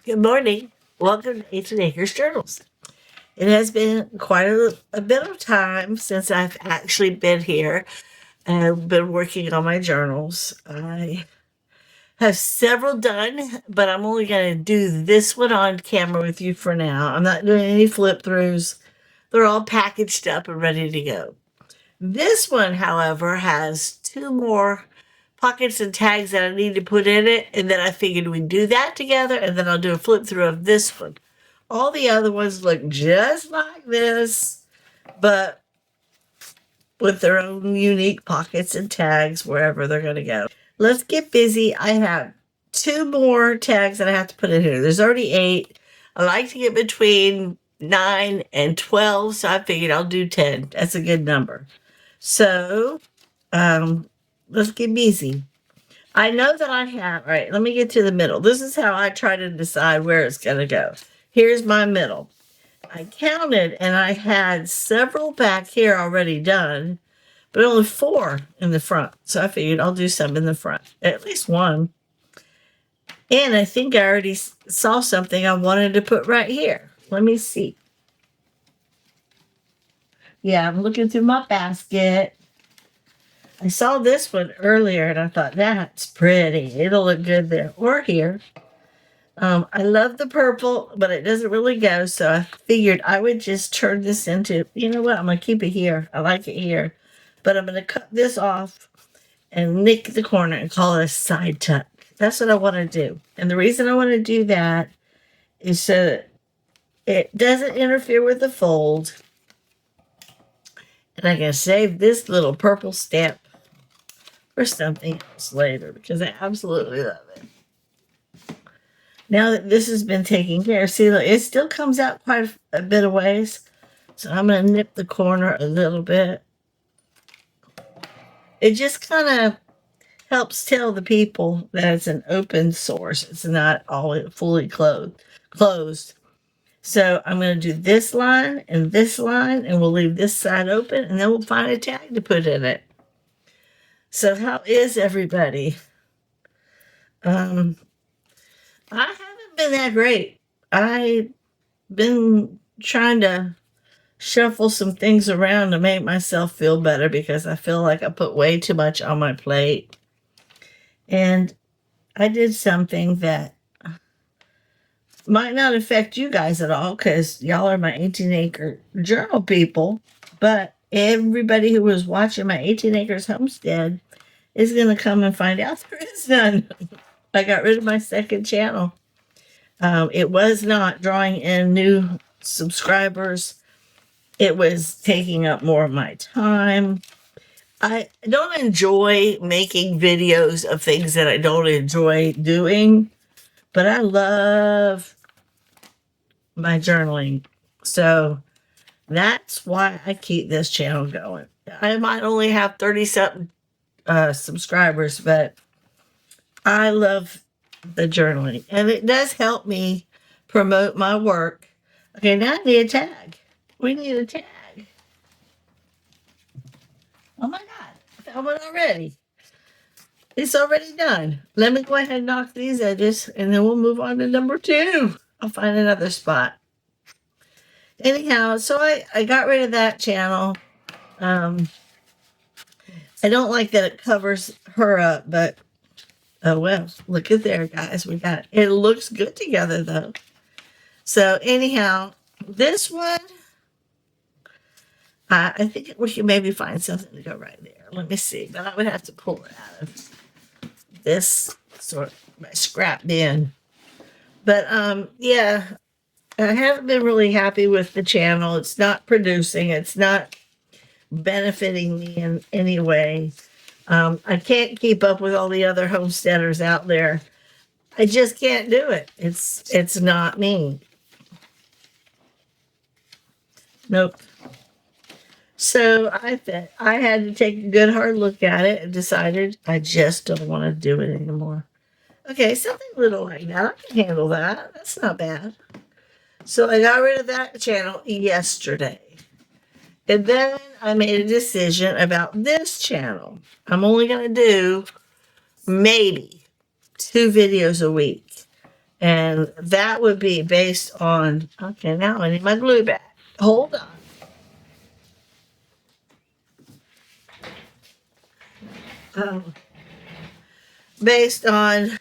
Good morning. Welcome to 18 Acres Journals. It has been quite a bit of time since I've actually been here and been working on my journals. I have several done, but I'm only going to do this one on camera with you for now. I'm not doing any flip throughs. They're all packaged up and ready to go. This one, however, has two more pockets and tags that I need to put in it, and then I figured we'd do that together, and then I'll do a flip through of this one. All the other ones look just like this, but with their own unique pockets and tags wherever they're going to go. Let's get busy. I have two more tags that I have to put in here. There's already 8. I like to get between 9 and 12, so I figured I'll do 10. That's a good number. So, let's get busy. I know that I have, all right, let me get to the middle. This is how I try to decide where it's going to go. Here's my middle. I counted and I had several back here already done, but only 4 in the front. So I figured I'll do some in the front, at least one. And I think I already saw something I wanted to put right here. Let me see. Yeah, I'm looking through my basket. I saw this one earlier and I thought, that's pretty. It'll look good there or here. I love the purple, but it doesn't really go. So I figured I would just turn this into, you know what? I'm going to keep it here. I like it here. But I'm going to cut this off and nick the corner and call it a side tuck. That's what I want to do. And the reason I want to do that is so that it doesn't interfere with the fold. And I can save this little purple stamp for something else later because I absolutely love it. Now that this has been taken care of, see, look, it still comes out quite a bit of ways. So I'm going to nip the corner a little bit. It just kind of helps tell the people that it's an open source. It's not all fully closed. So I'm going to do this line, and we'll leave this side open, and then we'll find a tag to put in it. So how is everybody? I haven't been that great. I've been trying to shuffle some things around to make myself feel better because I feel like I put way too much on my plate. And I did something that might not affect you guys at all because y'all are my 18 acre journal people, but everybody who was watching my 18 acres homestead is going to come and find out there is none. I got rid of my second channel. It was not drawing in new subscribers. It was taking up more of my time. I don't enjoy making videos of things that I don't enjoy doing, but I love my journaling. So that's why I keep this channel going. I might only have 30-something subscribers, but I love the journaling. And it does help me promote my work. Okay, now I need a tag. We need a tag. Oh my God, I found one already. It's already done. Let me go ahead and knock these edges and then we'll move on to number 2. I'll find another spot. Anyhow, so I got rid of that channel. I don't like that it covers her up, but oh well, look at there, guys. We got it. It looks good together though. So anyhow, this one, I think we can maybe find something to go right there. Let me see, but I would have to pull it out of this sort of my scrap bin. But yeah, I haven't been really happy with the channel. It's not producing. It's not benefiting me in any way. I can't keep up with all the other homesteaders out there. I just can't do it. It's not me. Nope. So I had to take a good hard look at it and decided I just don't want to do it anymore. Okay, something little like that. I can handle that. That's not bad. So I got rid of that channel yesterday. And then I made a decision about this channel. I'm only going to do maybe 2 videos a week. And that would be based on, okay, now I need my glue back. Hold on. Um, Based on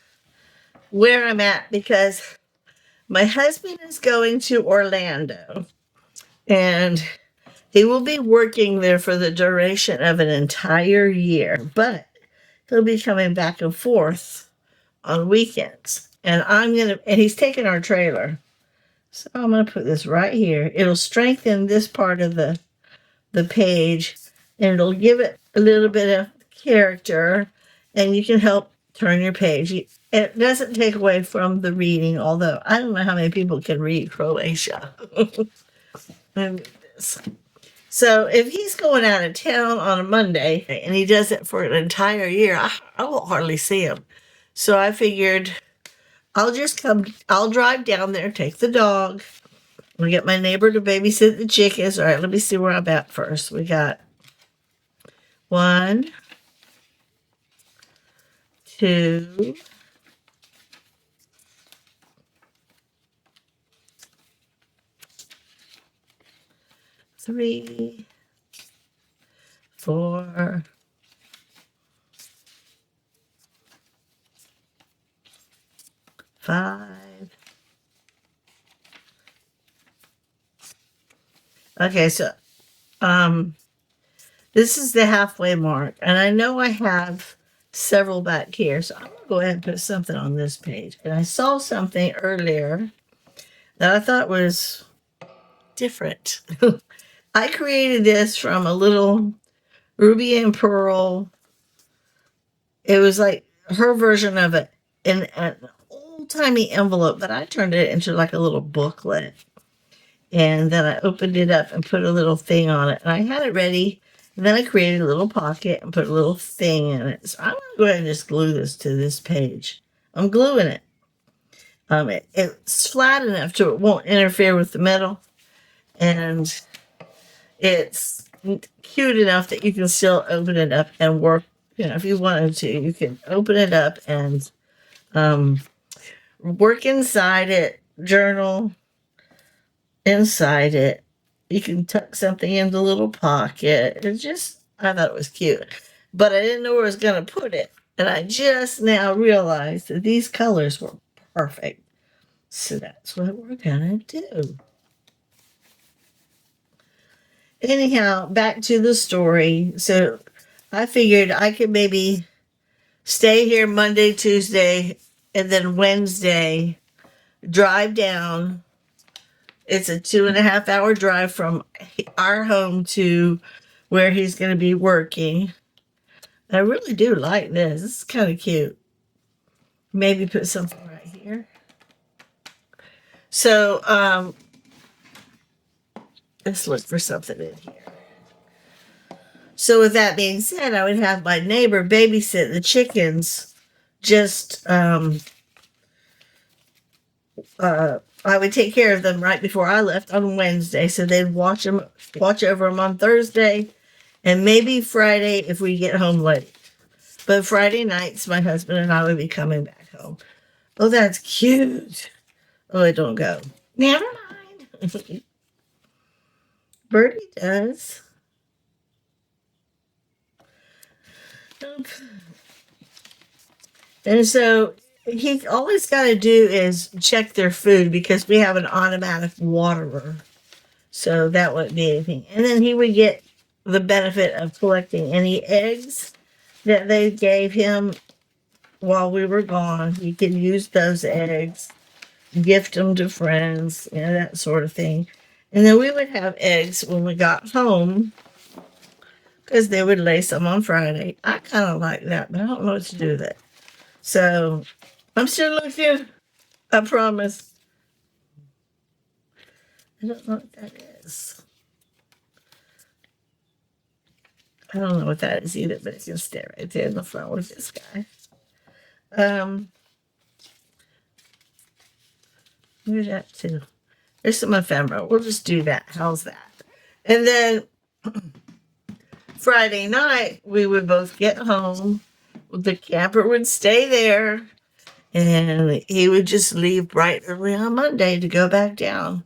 where I'm at, because my husband is going to Orlando and he will be working there for the duration of an entire year, but he'll be coming back and forth on weekends. And he's taking our trailer. So I'm going to put this right here. It'll strengthen this part of the page, and it'll give it a little bit of character, and you can help turn your page. It doesn't take away from the reading, although I don't know how many people can read Croatia. So if he's going out of town on a Monday and he does it for an entire year, I won't hardly see him. So I figured I'll drive down there, take the dog. I'll get my neighbor to babysit the chickens. All right, let me see where I'm at first. We got 1, 2, 3, 4, 5. Okay, so this is the halfway mark, and I know I have several back here, so I'm gonna go ahead and put something on this page. And I saw something earlier that I thought was different. I created this from a little ruby and pearl. It was like her version of it in an old timey envelope, but I turned it into like a little booklet. And then I opened it up and put a little thing on it. And I had it ready. And then I created a little pocket and put a little thing in it. So I'm going to go ahead and just glue this to this page. I'm gluing it. It's flat enough so it won't interfere with the metal. And it's cute enough that you can still open it up and work. You know, if you wanted to, you can open it up and work inside it, journal inside it. You can tuck something in the little pocket. I thought it was cute, but I didn't know where I was going to put it. And I just now realized that these colors were perfect. So that's what we're going to do. Anyhow, back to the story. So I figured I could maybe stay here Monday, Tuesday, and then Wednesday, drive down. It's a 2.5-hour drive from our home to where he's going to be working. I really do like this. This is kind of cute. Maybe put something right here. So, let's look for something in here. So with that being said, I would have my neighbor babysit the chickens. I would take care of them right before I left on Wednesday, so they'd watch over them on Thursday, and maybe Friday if we get home late. But Friday nights, my husband and I would be coming back home. Oh, that's cute. Oh, it don't go. Never mind. Birdie does. And so all he's got to do is check their food because we have an automatic waterer. So that wouldn't be anything. And then he would get the benefit of collecting any eggs that they gave him while we were gone. He could use those eggs, gift them to friends, that sort of thing. And then we would have eggs when we got home because they would lay some on Friday. I kind of like that, but I don't know what to do with it. So I'm still looking. I promise. I don't know what that is. I don't know what that is either, but it's going to stay right there in the front with this guy. Where's that too? There's some ephemera. We'll just do that. How's that? And then Friday night, we would both get home. The camper would stay there. And he would just leave bright early on Monday to go back down.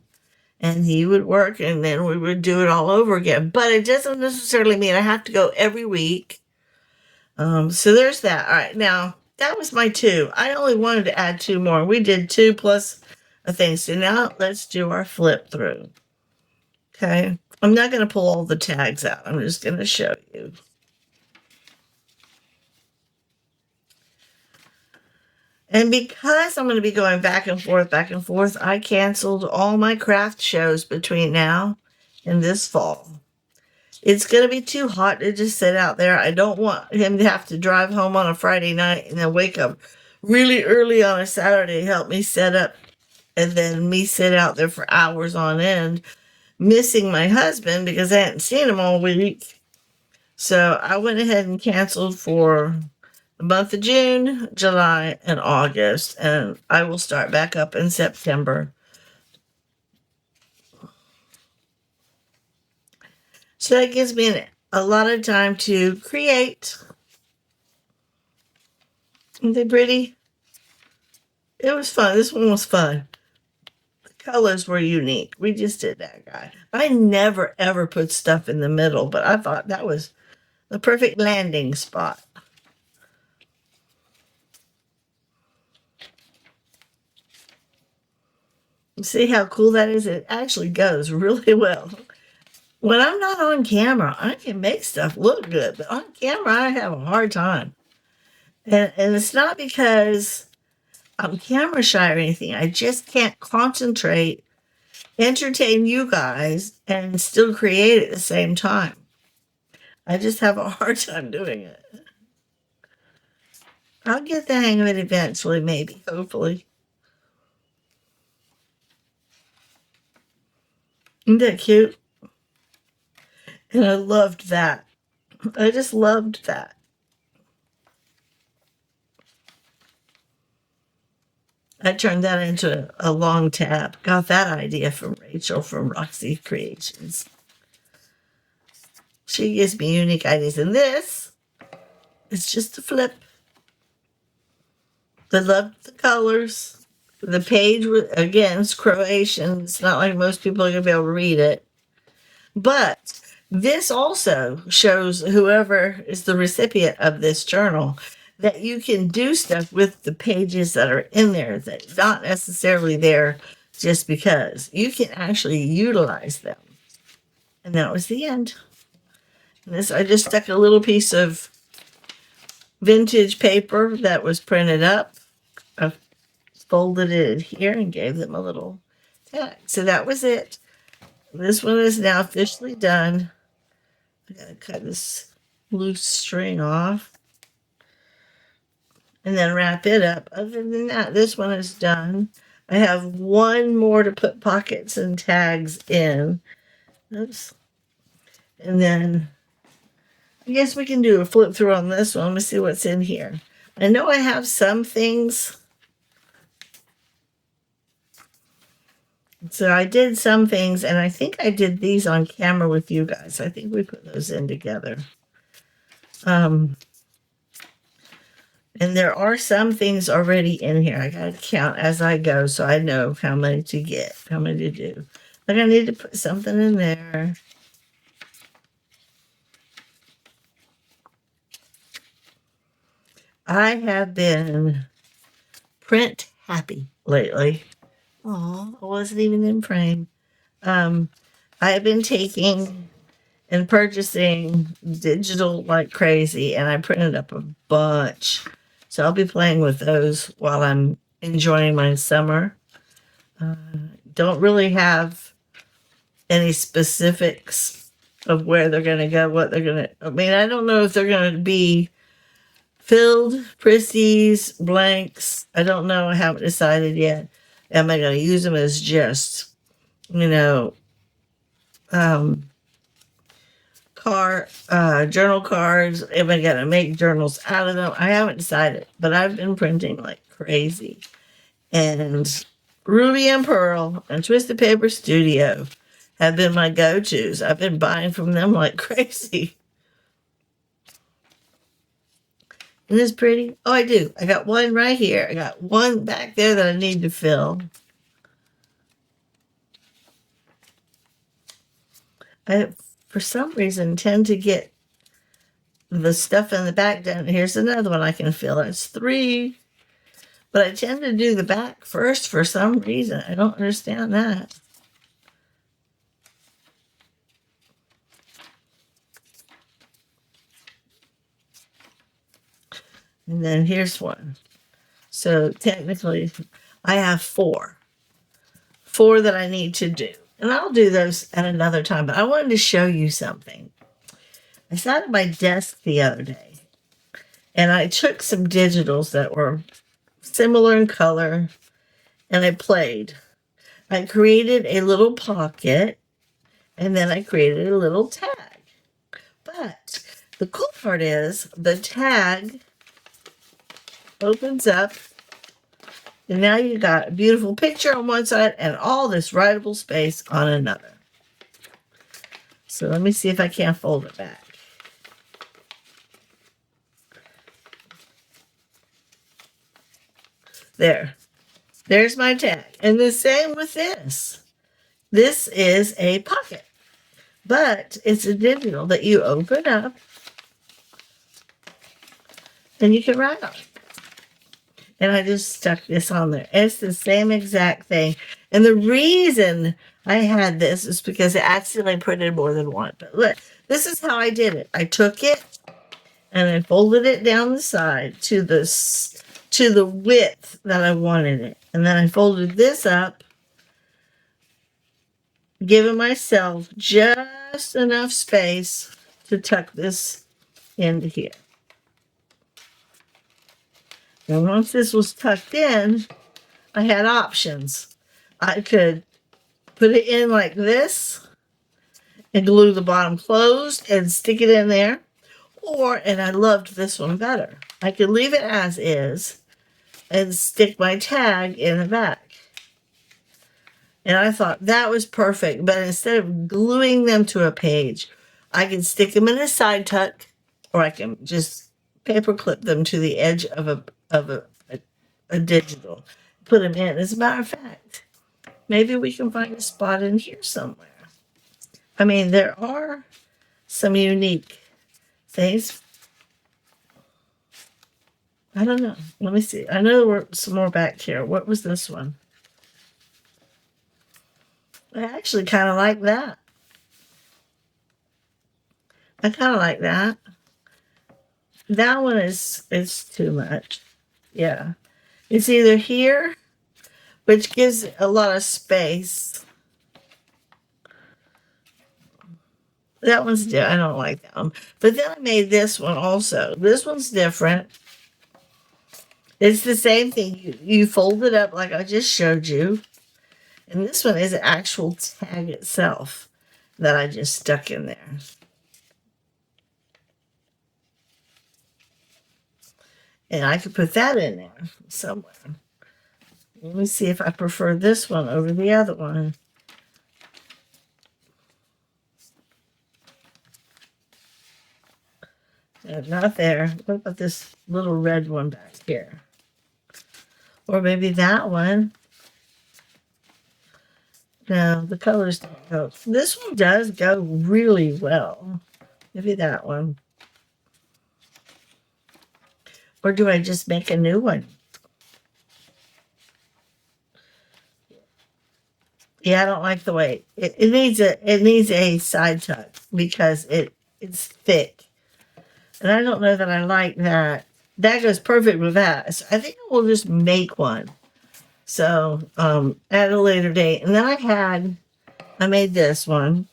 And he would work, and then we would do it all over again. But it doesn't necessarily mean I have to go every week. So there's that. All right, now that was my two. I only wanted to add two more. We did two plus a thing. So now let's do our flip through. Okay, I'm not going to pull all the tags out. I'm just going to show you. And because I'm going to be going back and forth, I canceled all my craft shows between now and this fall. It's going to be too hot to just sit out there. I don't want him to have to drive home on a Friday night and then wake up really early on a Saturday to help me set up, and then me sit out there for hours on end, missing my husband because I hadn't seen him all week. So I went ahead and canceled for the month of June, July, and August, and I will start back up in September. So that gives me a lot of time to create. Aren't they pretty? It was fun. This one was fun. The colors were unique. We just did that, guy. I never, ever put stuff in the middle, but I thought that was the perfect landing spot. See how cool that is? It actually goes really well. When I'm not on camera, I can make stuff look good, but on camera, I have a hard time. And it's not because I'm camera shy or anything. I just can't concentrate, entertain you guys, and still create at the same time. I just have a hard time doing it. I'll get the hang of it eventually, maybe, hopefully. Isn't that cute? And I loved that. I just loved that. I turned that into a long tab. Got that idea from Rachel from Roxy Creations. She gives me unique ideas. And this is just a flip. I loved the colors. The page, again, is Croatian. It's not like most people are going to be able to read it. But this also shows whoever is the recipient of this journal that you can do stuff with the pages that are in there that's not necessarily there just because. You can actually utilize them. And that was the end. And this, I just stuck a little piece of vintage paper that was printed up. I folded it here and gave them a little tag. So that was it. This one is now officially done. I gotta cut this loose string off and then wrap it up. Other than that, this one is done. I have one more to put pockets and tags in. Oops. And then I guess we can do a flip through on this one. Let me see what's in here. I know I have some things. So I did some things, and I think I did these on camera with you guys. I think we put those in together. And there are some things already in here. I got to count as I go so I know how many to get, how many to do. But I need to put something in there. I have been print happy lately. Oh, I wasn't even in frame. I have been taking and purchasing digital like crazy, and I printed up a bunch. So I'll be playing with those while I'm enjoying my summer. Don't really have any specifics of where they're going to go, what they're going to. I mean, I don't know if they're going to be filled, presties, blanks. I don't know. I haven't decided yet. Am I going to use them as just, journal cards? Am I going to make journals out of them? I haven't decided, but I've been printing like crazy. And Ruby and Pearl and Twisted Paper Studio have been my go-tos. I've been buying from them like crazy. Isn't this pretty? Oh, I do. I got one right here. I got one back there that I need to fill. I, for some reason, tend to get the stuff in the back done. Here's another one I can fill. It's 3. But I tend to do the back first for some reason. I don't understand that. And then here's one. So technically, I have 4. 4 that I need to do. And I'll do those at another time. But I wanted to show you something. I sat at my desk the other day. And I took some digitals that were similar in color. And I played. I created a little pocket. And then I created a little tag. But the cool part is the tag opens up, and now you got a beautiful picture on one side and all this writable space on another. So let me see if I can't fold it back. There's my tag. And the same with this. This is a pocket, but it's a digital that you open up and you can write on it. And I just stuck this on there. It's the same exact thing. And the reason I had this is because I accidentally printed more than one. But look, this is how I did it. I took it and I folded it down the side to the width that I wanted it. And then I folded this up, giving myself just enough space to tuck this into here. And once this was tucked in, I had options. I could put it in like this and glue the bottom closed and stick it in there. Or, and I loved this one better, I could leave it as is and stick my tag in the back. And I thought that was perfect. But instead of gluing them to a page, I can stick them in a side tuck, or I can just paper clip them to the edge of a digital. Put them in. As a matter of fact, maybe we can find a spot in here somewhere. I mean, there are some unique things. I don't know. Let me see. I know there were some more back here. What was this one? I actually kind of like that. I kind of like that. That one is too much. Yeah. It's either here, which gives a lot of space. That one's different. I don't like that one. But then I made this one also. This one's different. It's the same thing. You fold it up like I just showed you. And this one is an actual tag itself that I just stuck in there. And I could put that in there somewhere. Let me see if I prefer this one over the other one. Not there. What about this little red one back here? Or maybe that one. No, the colors don't go. This one does go really well. Maybe that one. Or do I just make a new one? Yeah, I don't like the way it needs a side tuck because it's thick. And I don't know that I like that. That goes perfect with that. So I think I will just make one. So at a later date. And then I made this one.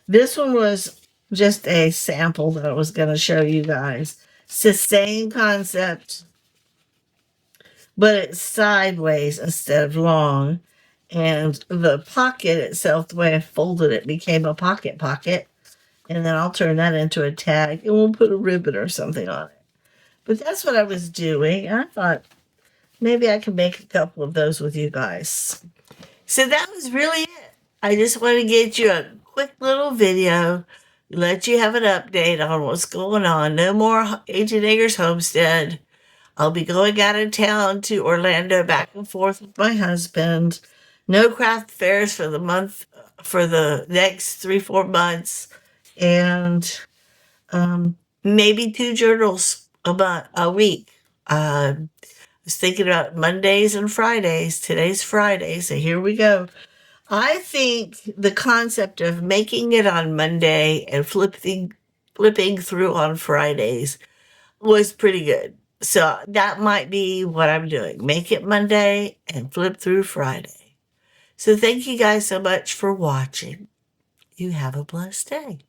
This one was just a sample that I was going to show you guys. It's the same concept, but it's sideways instead of long. And the pocket itself, the way I folded it, became a pocket. And then I'll turn that into a tag and we'll put a ribbon or something on it. But that's what I was doing. I thought maybe I could make a couple of those with you guys. So that was really it. I just want to get you a quick little video, let you have an update on what's going on. No more Agent Acres Homestead. I'll be going out of town to Orlando back and forth with my husband. No craft fairs for the month, for the next 3, 4 months. And maybe 2 journals a week. I was thinking about Mondays and Fridays. Today's Friday, so here we go. I think the concept of making it on Monday and flipping through on Fridays was pretty good. So that might be what I'm doing. Make it Monday and flip through Friday. So thank you guys so much for watching. You have a blessed day.